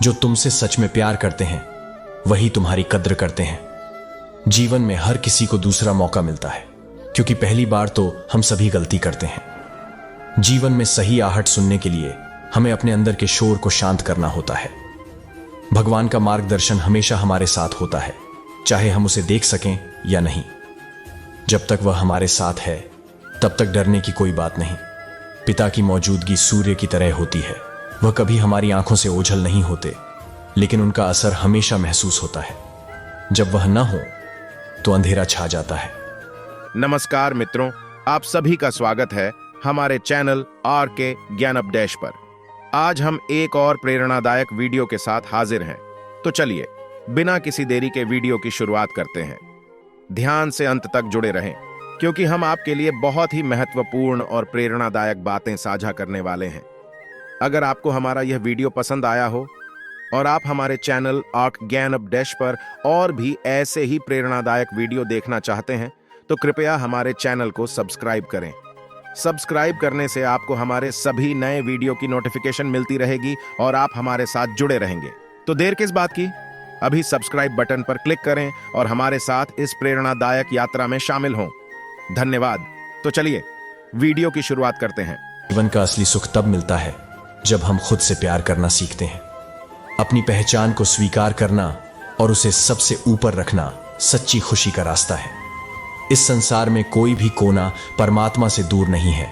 जो तुमसे सच में प्यार करते हैं वही तुम्हारी कद्र करते हैं। जीवन में हर किसी को दूसरा मौका मिलता है, क्योंकि पहली बार तो हम सभी गलती करते हैं। जीवन में सही आहट सुनने के लिए हमें अपने अंदर के शोर को शांत करना होता है। भगवान का मार्गदर्शन हमेशा हमारे साथ होता है, चाहे हम उसे देख सकें या नहीं। जब तक वह हमारे साथ है तब तक डरने की कोई बात नहीं। पिता की मौजूदगी सूर्य की तरह होती है। वह कभी हमारी आंखों से ओझल नहीं होते, लेकिन उनका असर हमेशा महसूस होता है। जब वह न हो तो अंधेरा छा जाता है। नमस्कार मित्रों, आप सभी का स्वागत है हमारे चैनल RK ज्ञान अपडेश पर। आज हम एक और प्रेरणादायक वीडियो के साथ हाजिर हैं। तो चलिए बिना किसी देरी के वीडियो की शुरुआत करते हैं। ध्यान से अंत तक जुड़े रहें, क्योंकि हम आपके लिए बहुत ही महत्वपूर्ण और प्रेरणादायक बातें साझा करने वाले हैं। अगर आपको हमारा यह वीडियो पसंद आया हो और आप हमारे चैनल RK ज्ञान अपडेश पर और भी ऐसे ही प्रेरणादायक वीडियो देखना चाहते हैं तो कृपया हमारे चैनल को सब्सक्राइब करें। सब्सक्राइब करने से आपको हमारे सभी नए वीडियो की नोटिफिकेशन मिलती रहेगी और आप हमारे साथ जुड़े रहेंगे। तो देर किस बात की, अभी सब्सक्राइब बटन पर क्लिक करें और हमारे साथ इस प्रेरणादायक यात्रा में शामिल हों। धन्यवाद। तो चलिए वीडियो की शुरुआत करते हैं। जीवन का असली सुख तब मिलता है जब हम खुद से प्यार करना सीखते हैं। अपनी पहचान को स्वीकार करना और उसे सबसे ऊपर रखना सच्ची खुशी का रास्ता है। इस संसार में कोई भी कोना परमात्मा से दूर नहीं है।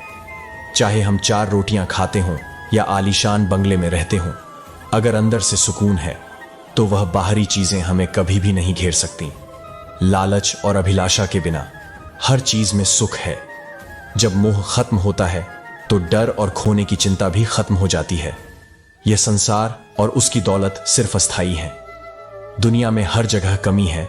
चाहे हम 4 रोटियां खाते हों या आलीशान बंगले में रहते हों, अगर अंदर से सुकून है तो वह बाहरी चीजें हमें कभी भी नहीं घेर सकती। लालच और अभिलाषा के बिना हर चीज में सुख है। जब मोह खत्म होता है तो डर और खोने की चिंता भी खत्म हो जाती है। यह संसार और उसकी दौलत सिर्फ अस्थाई है। दुनिया में हर जगह कमी है।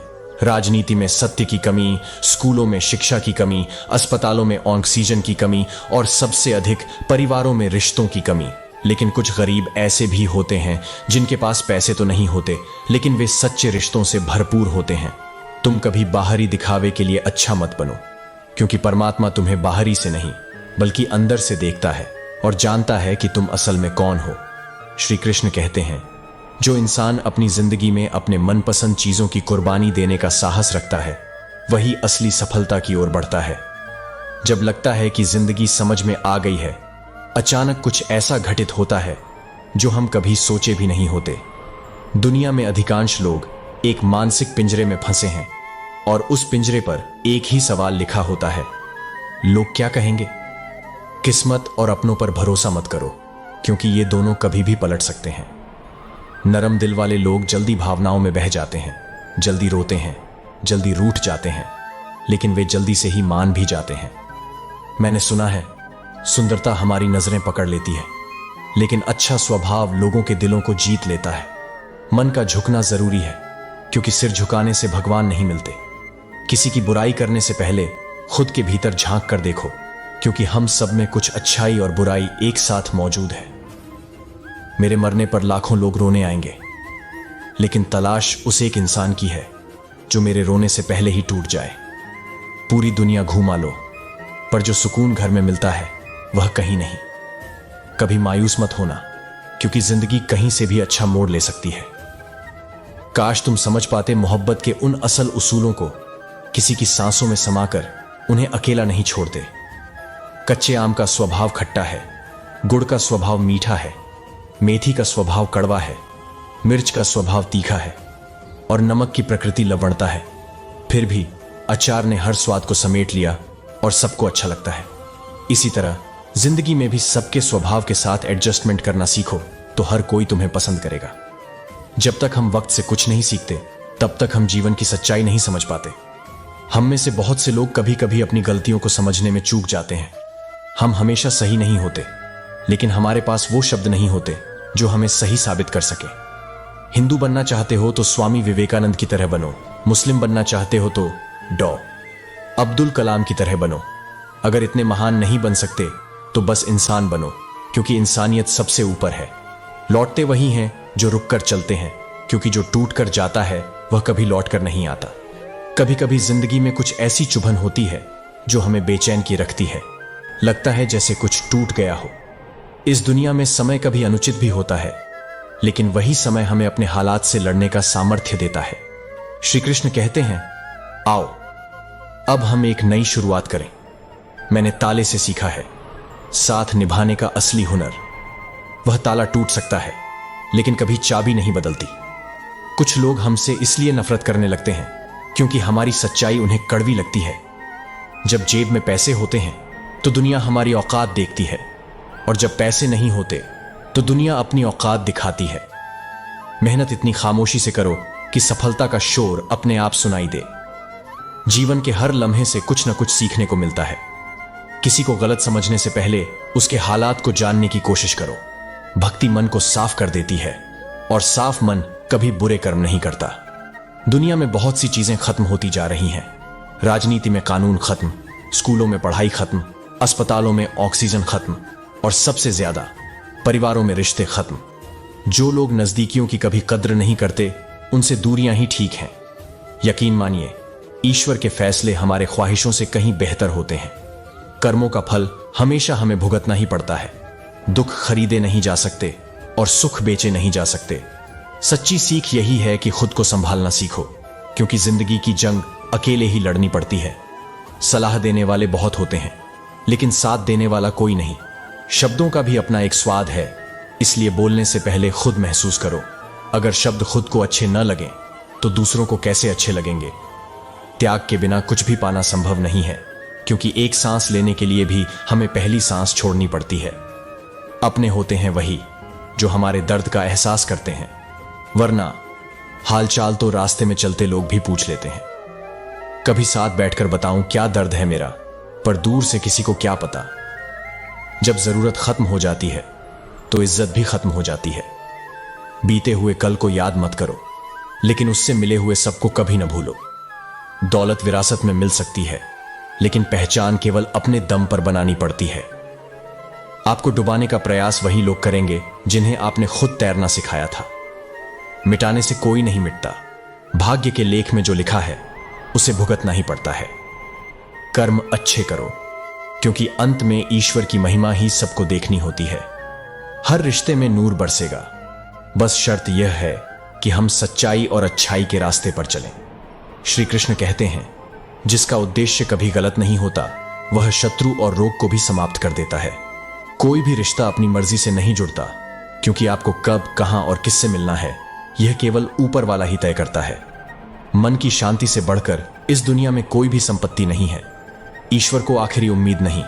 राजनीति में सत्य की कमी, स्कूलों में शिक्षा की कमी, अस्पतालों में ऑक्सीजन की कमी और सबसे अधिक परिवारों में रिश्तों की कमी। लेकिन कुछ गरीब ऐसे भी होते हैं जिनके पास पैसे तो नहीं होते, लेकिन वे सच्चे रिश्तों से भरपूर होते हैं। तुम कभी बाहरी दिखावे के लिए अच्छा मत बनो, क्योंकि परमात्मा तुम्हें बाहरी से नहीं बल्कि अंदर से देखता है और जानता है कि तुम असल में कौन हो। श्री कृष्ण कहते हैं, जो इंसान अपनी जिंदगी में अपने मनपसंद चीजों की कुर्बानी देने का साहस रखता है वही असली सफलता की ओर बढ़ता है। जब लगता है कि जिंदगी समझ में आ गई है, अचानक कुछ ऐसा घटित होता है जो हम कभी सोचे भी नहीं होते। दुनिया में अधिकांश लोग एक मानसिक पिंजरे में फंसे हैं और उस पिंजरे पर एक ही सवाल लिखा होता है, लोग क्या कहेंगे। किस्मत और अपनों पर भरोसा मत करो, क्योंकि ये दोनों कभी भी पलट सकते हैं। नरम दिल वाले लोग जल्दी भावनाओं में बह जाते हैं, जल्दी रोते हैं, जल्दी रूठ जाते हैं, लेकिन वे जल्दी से ही मान भी जाते हैं। मैंने सुना है, सुंदरता हमारी नजरें पकड़ लेती है, लेकिन अच्छा स्वभाव लोगों के दिलों को जीत लेता है। मन का झुकना जरूरी है, क्योंकि सिर झुकाने से भगवान नहीं मिलते। किसी की बुराई करने से पहले खुद के भीतर झांक कर देखो, क्योंकि हम सब में कुछ अच्छाई और बुराई एक साथ मौजूद है। मेरे मरने पर लाखों लोग रोने आएंगे, लेकिन तलाश उस एक इंसान की है जो मेरे रोने से पहले ही टूट जाए। पूरी दुनिया घूमा लो, पर जो सुकून घर में मिलता है वह कहीं नहीं। कभी मायूस मत होना, क्योंकि जिंदगी कहीं से भी अच्छा मोड़ ले सकती है। काश तुम समझ पाते मोहब्बत के उन असल उसूलों को। किसी की सांसों में समाकर उन्हें अकेला नहीं छोड़ते। कच्चे आम का स्वभाव खट्टा है, गुड़ का स्वभाव मीठा है, मेथी का स्वभाव कड़वा है, मिर्च का स्वभाव तीखा है और नमक की प्रकृति लवणता है। फिर भी अचार ने हर स्वाद को समेट लिया और सबको अच्छा लगता है। इसी तरह जिंदगी में भी सबके स्वभाव के साथ एडजस्टमेंट करना सीखो तो हर कोई तुम्हें पसंद करेगा। जब तक हम वक्त से कुछ नहीं सीखते तब तक हम जीवन की सच्चाई नहीं समझ पाते। हम में से बहुत से लोग कभी कभी अपनी गलतियों को समझने में चूक जाते हैं। हम हमेशा सही नहीं होते, लेकिन हमारे पास वो शब्द नहीं होते जो हमें सही साबित कर सके। हिंदू बनना चाहते हो तो स्वामी विवेकानंद की तरह बनो। मुस्लिम बनना चाहते हो तो डॉ अब्दुल कलाम की तरह बनो। अगर इतने महान नहीं बन सकते तो बस इंसान बनो, क्योंकि इंसानियत सबसे ऊपर है। लौटते वही हैं जो रुककर चलते हैं, क्योंकि जो टूट कर जाता है वह कभी लौट कर नहीं आता। कभी कभी जिंदगी में कुछ ऐसी चुभन होती है जो हमें बेचैन की रखती है। लगता है जैसे कुछ टूट गया हो। इस दुनिया में समय कभी अनुचित भी होता है, लेकिन वही समय हमें अपने हालात से लड़ने का सामर्थ्य देता है। श्री कृष्ण कहते हैं, आओ अब हम एक नई शुरुआत करें। मैंने ताले से सीखा है साथ निभाने का असली हुनर। वह ताला टूट सकता है लेकिन कभी चाबी नहीं बदलती। कुछ लोग हमसे इसलिए नफरत करने लगते हैं क्योंकि हमारी सच्चाई उन्हें कड़वी लगती है। जब जेब में पैसे होते हैं तो दुनिया हमारी औकात देखती है, और जब पैसे नहीं होते तो दुनिया अपनी औकात दिखाती है। मेहनत इतनी खामोशी से करो कि सफलता का शोर अपने आप सुनाई दे। जीवन के हर लम्हे से कुछ न कुछ सीखने को मिलता है। किसी को गलत समझने से पहले उसके हालात को जानने की कोशिश करो। भक्ति मन को साफ कर देती है, और साफ मन कभी बुरे कर्म नहीं करता। दुनिया में बहुत सी चीजें खत्म होती जा रही हैं। राजनीति में कानून खत्म, स्कूलों में पढ़ाई खत्म, अस्पतालों में ऑक्सीजन खत्म, और सबसे ज्यादा परिवारों में रिश्ते खत्म। जो लोग नजदीकियों की कभी कद्र नहीं करते उनसे दूरियां ही ठीक हैं। यकीन मानिए, ईश्वर के फैसले हमारे ख्वाहिशों से कहीं बेहतर होते हैं। कर्मों का फल हमेशा हमें भुगतना ही पड़ता है। दुख खरीदे नहीं जा सकते और सुख बेचे नहीं जा सकते। सच्ची सीख यही है कि खुद को संभालना सीखो, क्योंकि जिंदगी की जंग अकेले ही लड़नी पड़ती है। सलाह देने वाले बहुत होते हैं लेकिन साथ देने वाला कोई नहीं। शब्दों का भी अपना एक स्वाद है, इसलिए बोलने से पहले खुद महसूस करो। अगर शब्द खुद को अच्छे न लगें तो दूसरों को कैसे अच्छे लगेंगे। त्याग के बिना कुछ भी पाना संभव नहीं है, क्योंकि एक सांस लेने के लिए भी हमें पहली सांस छोड़नी पड़ती है। अपने होते हैं वही जो हमारे दर्द का एहसास करते हैं, वरना हालचाल तो रास्ते में चलते लोग भी पूछ लेते हैं। कभी साथ बैठकर बताऊं क्या दर्द है मेरा, पर दूर से किसी को क्या पता। जब जरूरत खत्म हो जाती है तो इज्जत भी खत्म हो जाती है। बीते हुए कल को याद मत करो, लेकिन उससे मिले हुए सबको कभी न भूलो। दौलत विरासत में मिल सकती है, लेकिन पहचान केवल अपने दम पर बनानी पड़ती है। आपको डुबाने का प्रयास वही लोग करेंगे जिन्हें आपने खुद तैरना सिखाया था। मिटाने से कोई नहीं मिटता। भाग्य के लेख में जो लिखा है उसे भुगतना ही पड़ता है। कर्म अच्छे करो, क्योंकि अंत में ईश्वर की महिमा ही सबको देखनी होती है। हर रिश्ते में नूर बरसेगा, बस शर्त यह है कि हम सच्चाई और अच्छाई के रास्ते पर चलें। श्री कृष्ण कहते हैं, जिसका उद्देश्य कभी गलत नहीं होता वह शत्रु और रोग को भी समाप्त कर देता है। कोई भी रिश्ता अपनी मर्जी से नहीं जुड़ता, क्योंकि आपको कब, कहां और किससे मिलना है यह केवल ऊपर वाला ही तय करता है। मन की शांति से बढ़कर इस दुनिया में कोई भी संपत्ति नहीं है। ईश्वर को आखिरी उम्मीद नहीं,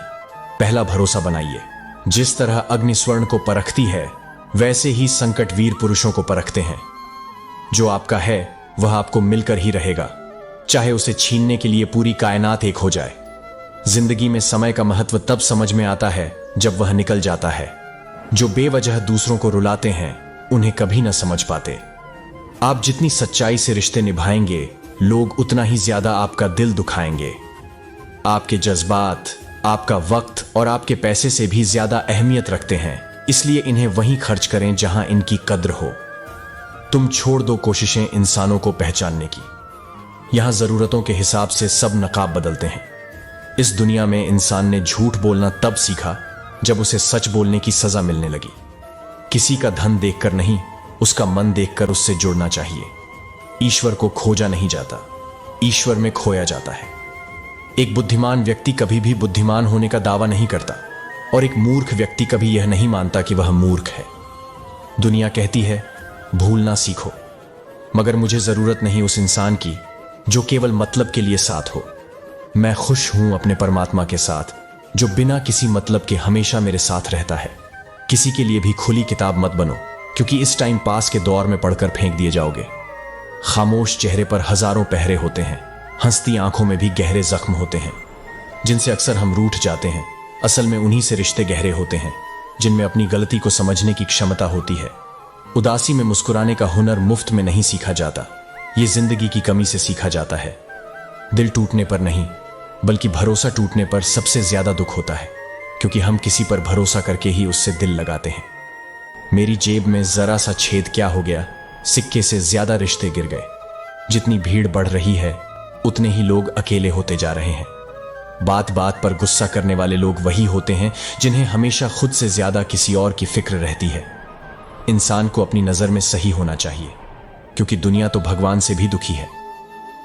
पहला भरोसा बनाइए। जिस तरह अग्नि स्वर्ण को परखती है, वैसे ही संकट वीर पुरुषों को परखते हैं। जो आपका है वह आपको मिलकर ही रहेगा, चाहे उसे छीनने के लिए पूरी कायनात एक हो जाए। जिंदगी में समय का महत्व तब समझ में आता है जब वह निकल जाता है। जो बेवजह दूसरों को रुलाते हैं उन्हें कभी न समझ पाते। आप जितनी सच्चाई से रिश्ते निभाएंगे, लोग उतना ही ज्यादा आपका दिल दुखाएंगे। आपके जज्बात, आपका वक्त और आपके पैसे से भी ज्यादा अहमियत रखते हैं, इसलिए इन्हें वहीं खर्च करें जहां इनकी कद्र हो। तुम छोड़ दो कोशिशें इंसानों को पहचानने की। यहां जरूरतों के हिसाब से सब नकाब बदलते हैं। इस दुनिया में इंसान ने झूठ बोलना तब सीखा जब उसे सच बोलने की सजा मिलने लगी। किसी का धन देखकर नहीं, उसका मन देखकर उससे जुड़ना चाहिए। ईश्वर को खोजा नहीं जाता, ईश्वर में खोया जाता है। एक बुद्धिमान व्यक्ति कभी भी बुद्धिमान होने का दावा नहीं करता, और एक मूर्ख व्यक्ति कभी यह नहीं मानता कि वह मूर्ख है। दुनिया कहती है भूलना सीखो, मगर मुझे जरूरत नहीं उस इंसान की जो केवल मतलब के लिए साथ हो। मैं खुश हूं अपने परमात्मा के साथ, जो बिना किसी मतलब के हमेशा मेरे साथ रहता है। किसी के लिए भी खुली किताब मत बनो, क्योंकि इस टाइम पास के दौर में पढ़कर फेंक दिए जाओगे। खामोश चेहरे पर हजारों पहरे होते हैं, हंसती आंखों में भी गहरे जख्म होते हैं, जिनसे अक्सर हम रूठ जाते हैं। असल में उन्हीं से रिश्ते गहरे होते हैं जिनमें अपनी गलती को समझने की क्षमता होती है। उदासी में मुस्कुराने का हुनर मुफ्त में नहीं सीखा जाता, ये जिंदगी की कमी से सीखा जाता है। दिल टूटने पर नहीं, बल्कि भरोसा टूटने पर सबसे ज्यादा दुख होता है, क्योंकि हम किसी पर भरोसा करके ही उससे दिल लगाते हैं। मेरी जेब में जरा सा छेद क्या हो गया, सिक्के से ज्यादा रिश्ते गिर गए। जितनी भीड़ बढ़ रही है उतने ही लोग अकेले होते जा रहे हैं। बात बात पर गुस्सा करने वाले लोग वही होते हैं जिन्हें हमेशा खुद से ज्यादा किसी और की फिक्र रहती है। इंसान को अपनी नजर में सही होना चाहिए, क्योंकि दुनिया तो भगवान से भी दुखी है।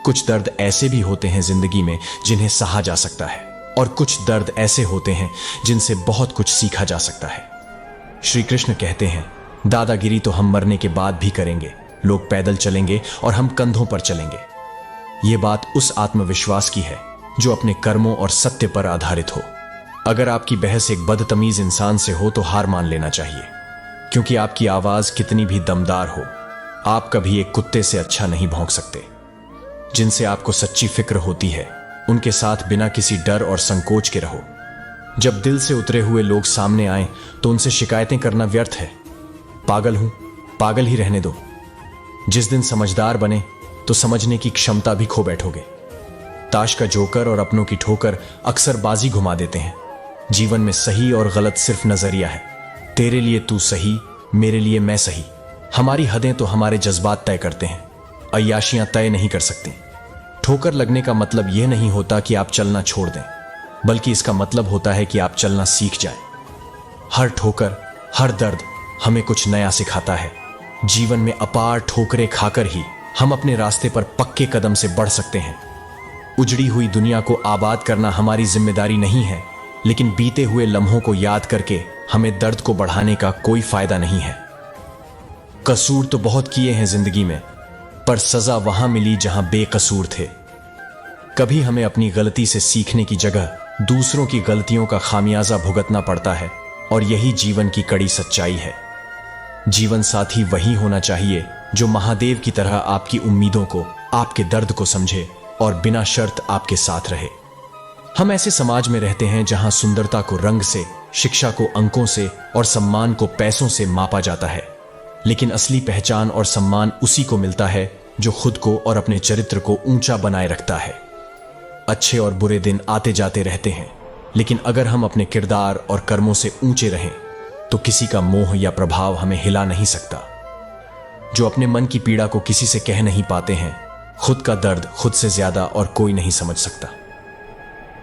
कुछ दर्द ऐसे भी होते हैं जिंदगी में जिन्हें सहा जा सकता है, और कुछ दर्द ऐसे होते हैं जिनसे बहुत कुछ सीखा जा सकता है। श्री कृष्ण कहते हैं, दादागिरी तो हम मरने के बाद भी करेंगे, लोग पैदल चलेंगे और हम कंधों पर चलेंगे। यह बात उस आत्मविश्वास की है जो अपने कर्मों और सत्य पर आधारित हो। अगर आपकी बहस एक बदतमीज इंसान से हो तो हार मान लेना चाहिए, क्योंकि आपकी आवाज कितनी भी दमदार हो, आप कभी एक कुत्ते से अच्छा नहीं भौंक सकते। जिनसे आपको सच्ची फिक्र होती है, उनके साथ बिना किसी डर और संकोच के रहो। जब दिल से उतरे हुए लोग सामने आए तो उनसे शिकायतें करना व्यर्थ है। पागल हूं, पागल ही रहने दो। जिस दिन समझदार बने तो समझने की क्षमता भी खो बैठोगे। ताश का जोकर और अपनों की ठोकर अक्सर बाजी घुमा देते हैं। जीवन में सही और गलत सिर्फ नजरिया है। तेरे लिए तू सही, मेरे लिए मैं सही। हमारी हदें तो हमारे जज्बात तय करते हैं, अय्याशियां तय नहीं कर सकती। ठोकर लगने का मतलब यह नहीं होता कि आप चलना छोड़ दें, बल्कि इसका मतलब होता है कि आप चलना सीख जाएं। हर ठोकर, हर दर्द हमें कुछ नया सिखाता है। जीवन में अपार ठोकरें खाकर ही हम अपने रास्ते पर पक्के कदम से बढ़ सकते हैं। उजड़ी हुई दुनिया को आबाद करना हमारी जिम्मेदारी नहीं है, लेकिन बीते हुए लम्हों को याद करके हमें दर्द को बढ़ाने का कोई फायदा नहीं है। कसूर तो बहुत किए हैं जिंदगी में, पर सजा वहां मिली जहां बेकसूर थे। कभी हमें अपनी गलती से सीखने की जगह दूसरों की गलतियों का खामियाजा भुगतना पड़ता है, और यही जीवन की कड़ी सच्चाई है। जीवन साथी वही होना चाहिए जो महादेव की तरह आपकी उम्मीदों को, आपके दर्द को समझे और बिना शर्त आपके साथ रहे। हम ऐसे समाज में रहते हैं जहां सुंदरता को रंग से, शिक्षा को अंकों से और सम्मान को पैसों से मापा जाता है। लेकिन असली पहचान और सम्मान उसी को मिलता है जो खुद को और अपने चरित्र को ऊंचा बनाए रखता है। अच्छे और बुरे दिन आते जाते रहते हैं, लेकिन अगर हम अपने किरदार और कर्मों से ऊंचे रहें तो किसी का मोह या प्रभाव हमें हिला नहीं सकता। जो अपने मन की पीड़ा को किसी से कह नहीं पाते हैं, खुद का दर्द खुद से ज्यादा और कोई नहीं समझ सकता।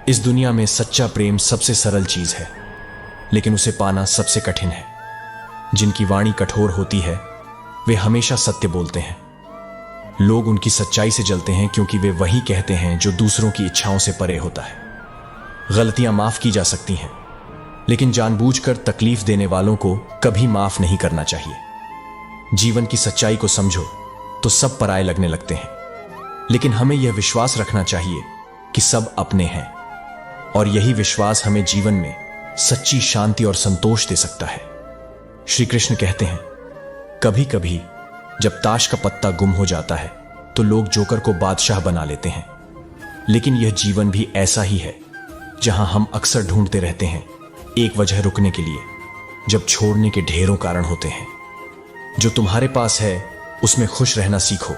इस दुनिया में सच्चा प्रेम सबसे सरल चीज है, लेकिन उसे पाना सबसे कठिन है। जिनकी वाणी कठोर होती है वे हमेशा सत्य बोलते हैं। लोग उनकी सच्चाई से जलते हैं क्योंकि वे वही कहते हैं जो दूसरों की इच्छाओं से परे होता है। गलतियां माफ की जा सकती हैं, लेकिन जानबूझकर तकलीफ देने वालों को कभी माफ नहीं करना चाहिए। जीवन की सच्चाई को समझो तो सब पराये लगने लगते हैं, लेकिन हमें यह विश्वास रखना चाहिए कि सब अपने हैं, और यही विश्वास हमें जीवन में सच्ची शांति और संतोष दे सकता है। श्री कृष्ण कहते हैं, कभी कभी जब ताश का पत्ता गुम हो जाता है तो लोग जोकर को बादशाह बना लेते हैं, लेकिन यह जीवन भी ऐसा ही है जहां हम अक्सर ढूंढते रहते हैं एक वजह रुकने के लिए, जब छोड़ने के ढेरों कारण होते हैं। जो तुम्हारे पास है उसमें खुश रहना सीखो,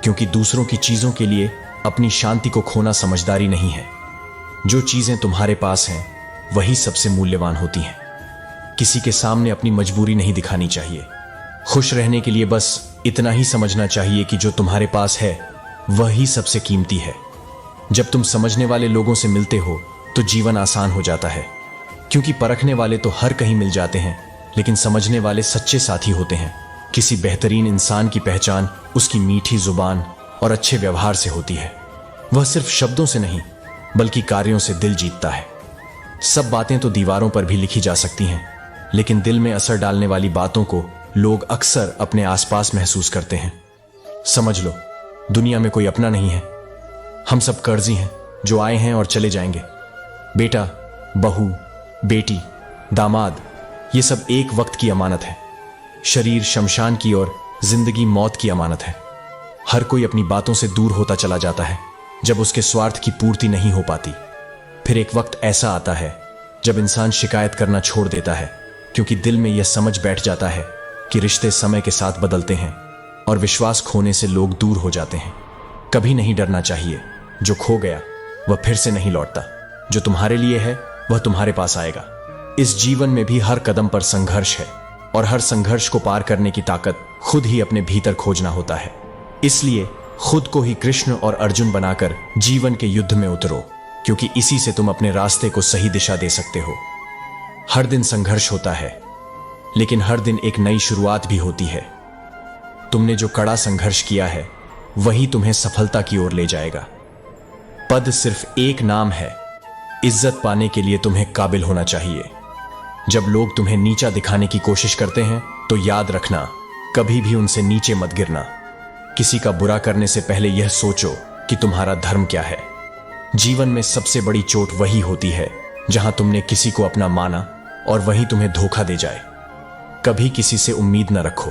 क्योंकि दूसरों की चीजों के लिए अपनी शांति को खोना समझदारी नहीं है। जो चीजें तुम्हारे पास हैं वही सबसे मूल्यवान होती हैं। किसी के सामने अपनी मजबूरी नहीं दिखानी चाहिए। खुश रहने के लिए बस इतना ही समझना चाहिए कि जो तुम्हारे पास है वही सबसे कीमती है। जब तुम समझने वाले लोगों से मिलते हो तो जीवन आसान हो जाता है, क्योंकि परखने वाले तो हर कहीं मिल जाते हैं, लेकिन समझने वाले सच्चे साथी होते हैं। किसी बेहतरीन इंसान की पहचान उसकी मीठी जुबान और अच्छे व्यवहार से होती है। वह सिर्फ शब्दों से नहीं बल्कि कार्यों से दिल जीतता है। सब बातें तो दीवारों पर भी लिखी जा सकती हैं, लेकिन दिल में असर डालने वाली बातों को लोग अक्सर अपने आसपास महसूस करते हैं। समझ लो, दुनिया में कोई अपना नहीं है। हम सब कर्जी हैं जो आए हैं और चले जाएंगे। बेटा, बहू, बेटी, दामाद, ये सब एक वक्त की अमानत है। शरीर शमशान की और जिंदगी मौत की अमानत है। हर कोई अपनी बातों से दूर होता चला जाता है जब उसके स्वार्थ की पूर्ति नहीं हो पाती। फिर एक वक्त ऐसा आता है जब इंसान शिकायत करना छोड़ देता है, क्योंकि दिल में यह समझ बैठ जाता है कि रिश्ते समय के साथ बदलते हैं और विश्वास खोने से लोग दूर हो जाते हैं। कभी नहीं डरना चाहिए, जो खो गया वह फिर से नहीं लौटता। जो तुम्हारे लिए है वह तुम्हारे पास आएगा। इस जीवन में भी हर कदम पर संघर्ष है, और हर संघर्ष को पार करने की ताकत खुद ही अपने भीतर खोजना होता है। इसलिए खुद को ही कृष्ण और अर्जुन बनाकर जीवन के युद्ध में उतरो, क्योंकि इसी से तुम अपने रास्ते को सही दिशा दे सकते हो। हर दिन संघर्ष होता है, लेकिन हर दिन एक नई शुरुआत भी होती है। तुमने जो कड़ा संघर्ष किया है वही तुम्हें सफलता की ओर ले जाएगा। पद सिर्फ एक नाम है, इज्जत पाने के लिए तुम्हें काबिल होना चाहिए। जब लोग तुम्हें नीचा दिखाने की कोशिश करते हैं तो याद रखना, कभी भी उनसे नीचे मत गिरना। किसी का बुरा करने से पहले यह सोचो कि तुम्हारा धर्म क्या है। जीवन में सबसे बड़ी चोट वही होती है जहां तुमने किसी को अपना माना और वहीं तुम्हें धोखा दे जाए। कभी किसी से उम्मीद न रखो,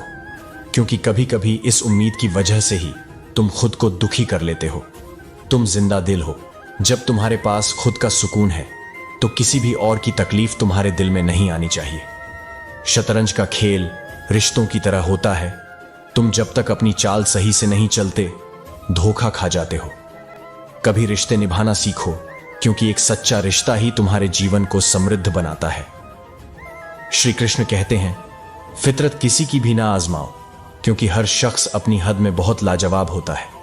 क्योंकि कभी कभी इस उम्मीद की वजह से ही तुम खुद को दुखी कर लेते हो। तुम जिंदा दिल हो। जब तुम्हारे पास खुद का सुकून है तो किसी भी और की तकलीफ तुम्हारे दिल में नहीं आनी चाहिए। शतरंज का खेल रिश्तों की तरह होता है। तुम जब तक अपनी चाल सही से नहीं चलते, धोखा खा जाते हो। कभी रिश्ते निभाना सीखो, क्योंकि एक सच्चा रिश्ता ही तुम्हारे जीवन को समृद्ध बनाता है। श्री कृष्ण कहते हैं, फितरत किसी की भी ना आजमाओ, क्योंकि हर शख्स अपनी हद में बहुत लाजवाब होता है।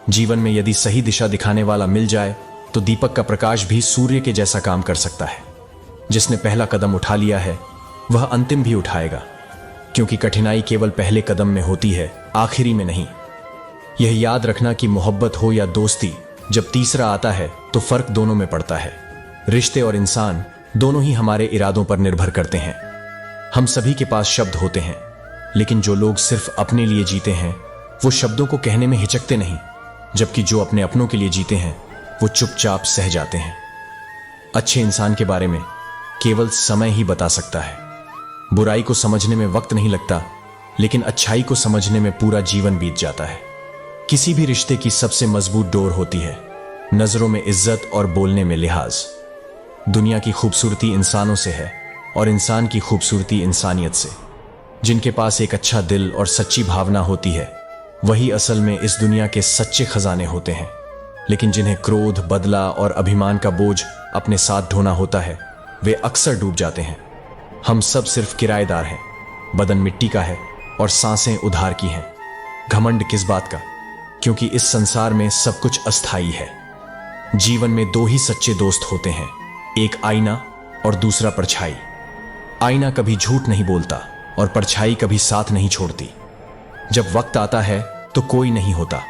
जीवन में यदि सही दिशा दिखाने वाला मिल जाए तो दीपक का प्रकाश भी सूर्य के जैसा काम कर सकता है। जिसने पहला कदम उठा लिया है वह अंतिम भी उठाएगा, क्योंकि कठिनाई केवल पहले कदम में होती है, आखिरी में नहीं। यह याद रखना कि मोहब्बत हो या दोस्ती, जब तीसरा आता है तो फर्क दोनों में पड़ता है। रिश्ते और इंसान दोनों ही हमारे इरादों पर निर्भर करते हैं। हम सभी के पास शब्द होते हैं, लेकिन जो लोग सिर्फ अपने लिए जीते हैं वो शब्दों को कहने में हिचकते नहीं, जबकि जो अपने अपनों के लिए जीते हैं वो चुपचाप सह जाते हैं। अच्छे इंसान के बारे में केवल समय ही बता सकता है। बुराई को समझने में वक्त नहीं लगता, लेकिन अच्छाई को समझने में पूरा जीवन बीत जाता है। किसी भी रिश्ते की सबसे मजबूत डोर होती है नजरों में इज्जत और बोलने में लिहाज। दुनिया की खूबसूरती इंसानों से है और इंसान की खूबसूरती इंसानियत से। जिनके पास एक अच्छा दिल और सच्ची भावना होती है वही असल में इस दुनिया के सच्चे खजाने होते हैं। लेकिन जिन्हें क्रोध, बदला और अभिमान का बोझ अपने साथ ढोना होता है वे अक्सर डूब जाते हैं। हम सब सिर्फ किराएदार हैं, बदन मिट्टी का है और सांसें उधार की हैं। घमंड किस बात का, क्योंकि इस संसार में सब कुछ अस्थाई है। जीवन में दो ही सच्चे दोस्त होते हैं, एक आईना और दूसरा परछाई। आईना कभी झूठ नहीं बोलता और परछाई कभी साथ नहीं छोड़ती। जब वक्त आता है तो कोई नहीं होता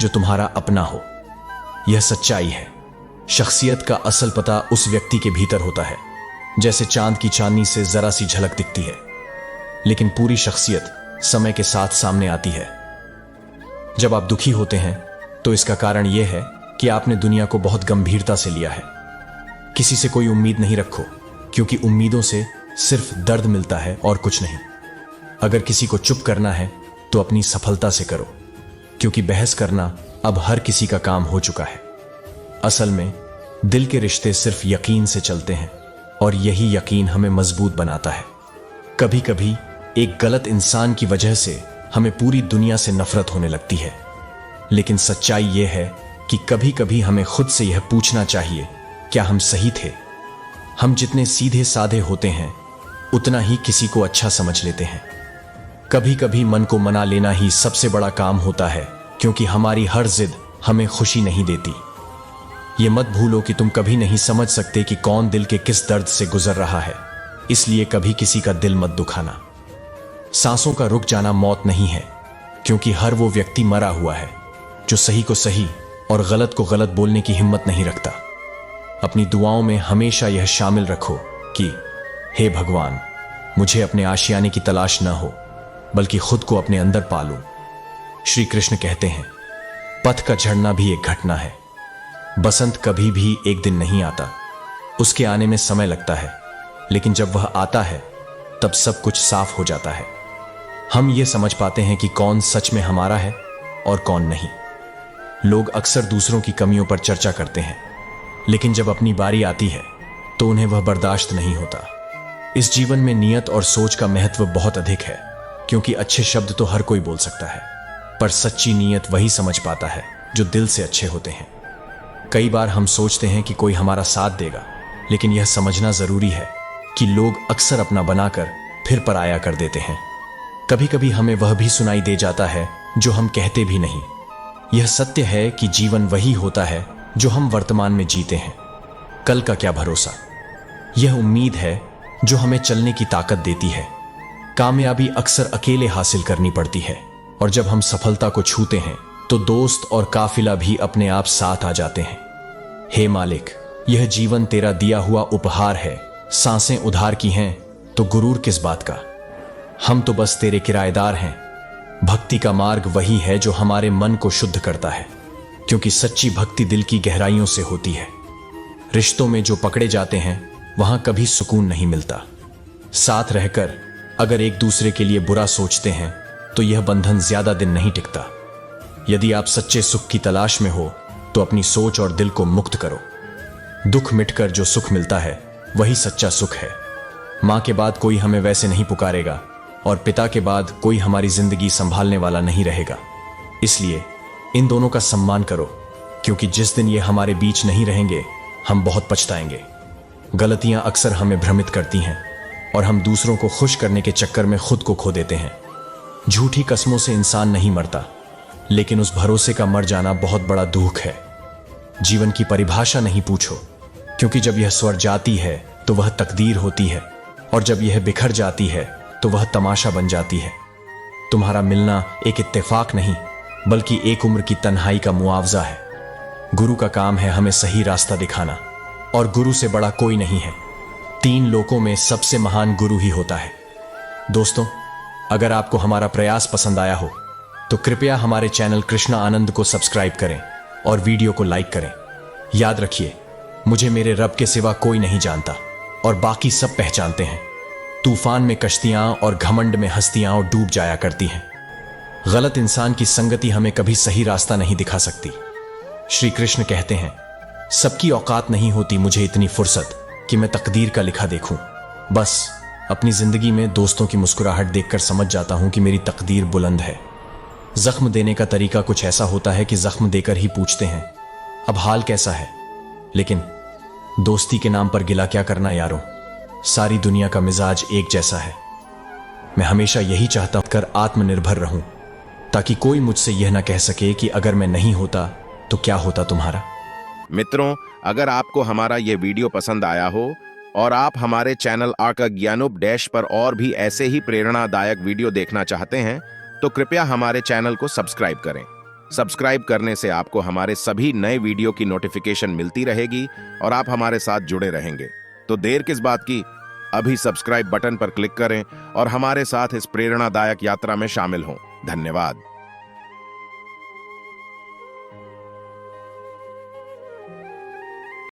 जो तुम्हारा अपना हो। यह सच्चाई है। शख्सियत का असल पता उस व्यक्ति के भीतर होता है, जैसे चांद की चांदनी से जरा सी झलक दिखती है, लेकिन पूरी शख्सियत समय के साथ सामने आती है। जब आप दुखी होते हैं तो इसका कारण यह है कि आपने दुनिया को बहुत गंभीरता से लिया है। किसी से कोई उम्मीद नहीं रखो, क्योंकि उम्मीदों से सिर्फ दर्द मिलता है और कुछ नहीं। अगर किसी को चुप करना है तो अपनी सफलता से करो, क्योंकि बहस करना अब हर किसी का काम हो चुका है। असल में दिल के रिश्ते सिर्फ यकीन से चलते हैं और यही यकीन हमें मजबूत बनाता है। कभी कभी एक गलत इंसान की वजह से हमें पूरी दुनिया से नफरत होने लगती है, लेकिन सच्चाई यह है कि कभी कभी हमें खुद से यह पूछना चाहिए, क्या हम सही थे? हम जितने सीधे साधे होते हैं उतना ही किसी को अच्छा समझ लेते हैं। कभी कभी मन को मना लेना ही सबसे बड़ा काम होता है, क्योंकि हमारी हर जिद हमें खुशी नहीं देती। ये मत भूलो कि तुम कभी नहीं समझ सकते कि कौन दिल के किस दर्द से गुजर रहा है, इसलिए कभी किसी का दिल मत दुखाना। सांसों का रुक जाना मौत नहीं है, क्योंकि हर वो व्यक्ति मरा हुआ है जो सही को सही और गलत को गलत बोलने की हिम्मत नहीं रखता। अपनी दुआओं में हमेशा यह शामिल रखो कि हे भगवान, मुझे अपने आशियाने की तलाश न हो, बल्कि खुद को अपने अंदर पालूं। श्री कृष्ण कहते हैं, पथ का झड़ना भी एक घटना है। बसंत कभी भी एक दिन नहीं आता, उसके आने में समय लगता है, लेकिन जब वह आता है तब सब कुछ साफ हो जाता है। हम ये समझ पाते हैं कि कौन सच में हमारा है और कौन नहीं। लोग अक्सर दूसरों की कमियों पर चर्चा करते हैं, लेकिन जब अपनी बारी आती है तो उन्हें वह बर्दाश्त नहीं होता। इस जीवन में नियत और सोच का महत्व बहुत अधिक है, क्योंकि अच्छे शब्द तो हर कोई बोल सकता है, पर सच्ची नीयत वही समझ पाता है जो दिल से अच्छे होते हैं। कई बार हम सोचते हैं कि कोई हमारा साथ देगा, लेकिन यह समझना जरूरी है कि लोग अक्सर अपना बनाकर फिर पराया कर देते हैं। कभी कभी हमें वह भी सुनाई दे जाता है जो हम कहते भी नहीं। यह सत्य है कि जीवन वही होता है जो हम वर्तमान में जीते हैं। कल का क्या भरोसा। यह उम्मीद है जो हमें चलने की ताकत देती है। कामयाबी अक्सर अकेले हासिल करनी पड़ती है, और जब हम सफलता को छूते हैं तो दोस्त और काफिला भी अपने आप साथ आ जाते हैं। हे मालिक, यह जीवन तेरा दिया हुआ उपहार है, सांसें उधार की हैं तो गुरूर किस बात का। हम तो बस तेरे किराएदार हैं। भक्ति का मार्ग वही है जो हमारे मन को शुद्ध करता है, क्योंकि सच्ची भक्ति दिल की गहराइयों से होती है। रिश्तों में जो पकड़े जाते हैं वहां कभी सुकून नहीं मिलता। साथ रहकर अगर एक दूसरे के लिए बुरा सोचते हैं तो यह बंधन ज्यादा दिन नहीं टिकता। यदि आप सच्चे सुख की तलाश में हो तो अपनी सोच और दिल को मुक्त करो। दुख मिटकर जो सुख मिलता है वही सच्चा सुख है। मां के बाद कोई हमें वैसे नहीं पुकारेगा, और पिता के बाद कोई हमारी जिंदगी संभालने वाला नहीं रहेगा। इसलिए इन दोनों का सम्मान करो, क्योंकि जिस दिन ये हमारे बीच नहीं रहेंगे हम बहुत पछताएंगे। गलतियां अक्सर हमें भ्रमित करती हैं और हम दूसरों को खुश करने के चक्कर में खुद को खो देते हैं। झूठी कस्मों से इंसान नहीं मरता, लेकिन उस भरोसे का मर जाना बहुत बड़ा दुख है। जीवन की परिभाषा नहीं पूछो, क्योंकि जब यह स्वर जाती है तो वह तकदीर होती है, और जब यह बिखर जाती है तो वह तमाशा बन जाती है। तुम्हारा मिलना एक इत्तेफाक नहीं, बल्कि एक उम्र की तन्हाई का मुआवजा है। गुरु का काम है हमें सही रास्ता दिखाना, और गुरु से बड़ा कोई नहीं है। 3 लोकों में सबसे महान गुरु ही होता है। दोस्तों, अगर आपको हमारा प्रयास पसंद आया हो तो कृपया हमारे चैनल कृष्णा आनंद को सब्सक्राइब करें और वीडियो को लाइक करें। याद रखिए, मुझे मेरे रब के सिवा कोई नहीं जानता, और बाकी सब पहचानते हैं। तूफान में कश्तियां और घमंड में हस्तियां डूब जाया करती हैं। गलत इंसान की संगति हमें कभी सही रास्ता नहीं दिखा सकती। श्री कृष्ण कहते हैं, सबकी औकात नहीं होती मुझे इतनी फुर्सत कि मैं तकदीर का लिखा देखूं। बस अपनी जिंदगी में दोस्तों की मुस्कुराहट देखकर समझ जाता हूं कि मेरी तकदीर बुलंद है। जख्म देने का तरीका कुछ ऐसा होता है कि जख्म देकर ही पूछते हैं, अब हाल कैसा है। लेकिन दोस्ती के नाम पर गिला क्या करना यारों। सारी दुनिया का मिजाज एक जैसा है। मैं हमेशा यही चाहता कर आत्मनिर्भर रहूं, ताकि कोई मुझसे यह ना कह सके कि अगर मैं नहीं होता तो क्या होता तुम्हारा। मित्रों, अगर आपको हमारा ये वीडियो पसंद आया हो और आप हमारे चैनल आका ज्ञानोप डैश पर और भी ऐसे ही प्रेरणादायक वीडियो देखना चाहते हैं तो कृपया हमारे चैनल को सब्सक्राइब करें। सब्सक्राइब करने से आपको हमारे सभी नए वीडियो की नोटिफिकेशन मिलती रहेगी और आप हमारे साथ जुड़े रहेंगे। तो देर किस बात की, अभी सब्सक्राइब बटन पर क्लिक करें और हमारे साथ इस प्रेरणादायक यात्रा में शामिल हों। धन्यवाद।